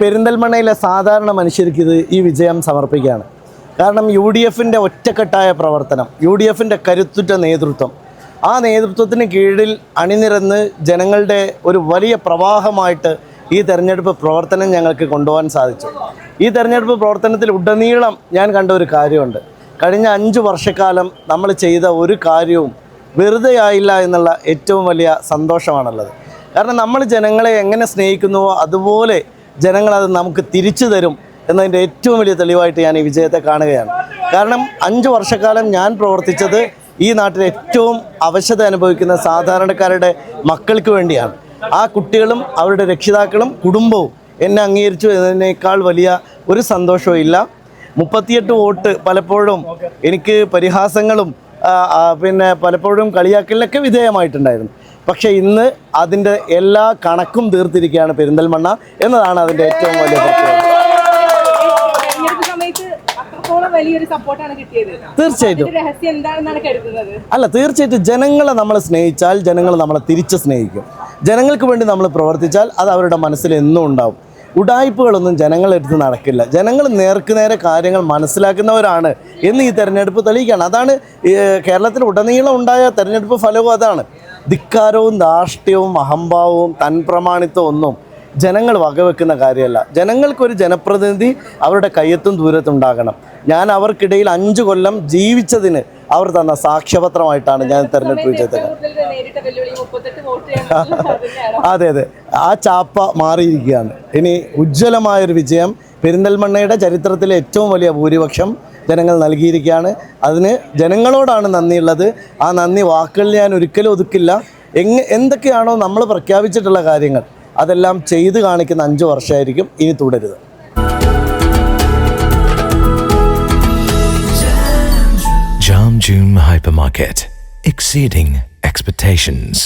പെരിന്തൽമണ്ണയിലെ സാധാരണ മനുഷ്യർക്ക് ഈ വിജയം സമർപ്പിക്കുകയാണ്. കാരണം UDFൻ്റെ ഒറ്റക്കെട്ടായ പ്രവർത്തനം, UDFൻ്റെ കരുത്തുറ്റ നേതൃത്വം, ആ നേതൃത്വത്തിന് കീഴിൽ അണിനിരന്ന് ജനങ്ങളുടെ ഒരു വലിയ പ്രവാഹമായിട്ട് ഈ തെരഞ്ഞെടുപ്പ് പ്രവർത്തനം ഞങ്ങൾക്ക് കൊണ്ടുപോകാൻ സാധിച്ചു. ഈ തെരഞ്ഞെടുപ്പ് പ്രവർത്തനത്തിൽ ഉടനീളം ഞാൻ കണ്ട ഒരു കാര്യമുണ്ട്. കഴിഞ്ഞ 5 വർഷക്കാലം നമ്മൾ ചെയ്ത ഒരു കാര്യവും വെറുതെ ആയില്ല എന്നുള്ള ഏറ്റവും വലിയ സന്തോഷമാണുള്ളത്. കാരണം നമ്മൾ ജനങ്ങളെ എങ്ങനെ സ്നേഹിക്കുന്നുവോ അതുപോലെ ജനങ്ങളത് നമുക്ക് തിരിച്ചു തരും എന്നതിൻ്റെ ഏറ്റവും വലിയ തെളിവായിട്ട് ഞാൻ ഈ വിജയത്തെ കാണുകയാണ്. കാരണം 5 വർഷക്കാലം ഞാൻ പ്രവർത്തിച്ചത് ഈ നാട്ടിൽ ഏറ്റവും അവശത അനുഭവിക്കുന്ന സാധാരണക്കാരുടെ മക്കൾക്ക് വേണ്ടിയാണ്. ആ കുട്ടികളും അവരുടെ രക്ഷിതാക്കളും കുടുംബവും എന്നെ അംഗീകരിച്ചു എന്നതിനേക്കാൾ വലിയ ഒരു സന്തോഷവും ഇല്ല. 38 വോട്ട് പലപ്പോഴും എനിക്ക് പരിഹാസങ്ങളും പിന്നെ പലപ്പോഴും കളിയാക്കലിനൊക്കെ വിധേയമായിട്ടുണ്ടായിരുന്നു. പക്ഷേ ഇന്ന് അതിൻ്റെ എല്ലാ കണക്കും തീർത്തിരിക്കുകയാണ് പെരിന്തൽമണ്ണ എന്നതാണ് അതിൻ്റെ ഏറ്റവും വലിയ പ്രത്യേകത. തീർച്ചയായിട്ടും അല്ല, തീർച്ചയായിട്ടും ജനങ്ങളെ നമ്മൾ സ്നേഹിച്ചാൽ ജനങ്ങൾ നമ്മളെ തിരിച്ച് സ്നേഹിക്കും. ജനങ്ങൾക്ക് വേണ്ടി നമ്മൾ പ്രവർത്തിച്ചാൽ അത് അവരുടെ മനസ്സിൽ എന്നും ഉണ്ടാവും. ഉഡായിപ്പുകളൊന്നും ജനങ്ങളെടുത്ത് നടക്കില്ല. ജനങ്ങൾ നേർക്കുനേരെ കാര്യങ്ങൾ മനസ്സിലാക്കുന്നവരാണ് എന്ന് ഈ തെരഞ്ഞെടുപ്പ് തെളിയിക്കുകയാണ്. അതാണ് കേരളത്തിൽ ഉടനീളം ഉണ്ടായ തെരഞ്ഞെടുപ്പ് ഫലവും അതാണ്. ധിക്കാരവും ധാർഷ്ട്യവും അഹംഭാവവും തൻപ്രമാണിത്വം ഒന്നും ജനങ്ങൾ വകവെക്കുന്ന കാര്യമല്ല. ജനങ്ങൾക്കൊരു ജനപ്രതിനിധി അവരുടെ കയ്യെത്തും ദൂരത്തുണ്ടാകണം. ഞാൻ അവർക്കിടയിൽ 5 കൊല്ലം ജീവിച്ചതിന് അവർ തന്ന സാക്ഷ്യപത്രമായിട്ടാണ് ഞാൻ തെരഞ്ഞെടുപ്പ് വിജയത്തെ. അതെ, ആ ചാപ്പ മാറിയിരിക്കുകയാണ്. ഇനി ഉജ്ജ്വലമായൊരു വിജയം പെരിന്തൽമണ്ണയുടെ ചരിത്രത്തിലെ ഏറ്റവും വലിയ ഭൂരിപക്ഷം ജനങ്ങൾ നൽകിയിരിക്കുകയാണ്. അതിന് ജനങ്ങളോടാണ് നന്ദിയുള്ളത്. ആ നന്ദി വാക്കുകളിൽ ഞാൻ ഒരിക്കലും ഒതുക്കില്ല. എന്തൊക്കെയാണോ നമ്മൾ പ്രഖ്യാപിച്ചിട്ടുള്ള കാര്യങ്ങൾ അതെല്ലാം ചെയ്തു കാണിക്കുന്ന 5 വർഷമായിരിക്കും ഇനി തുടരുത്. Jam June Hypermarket, exceeding expectations.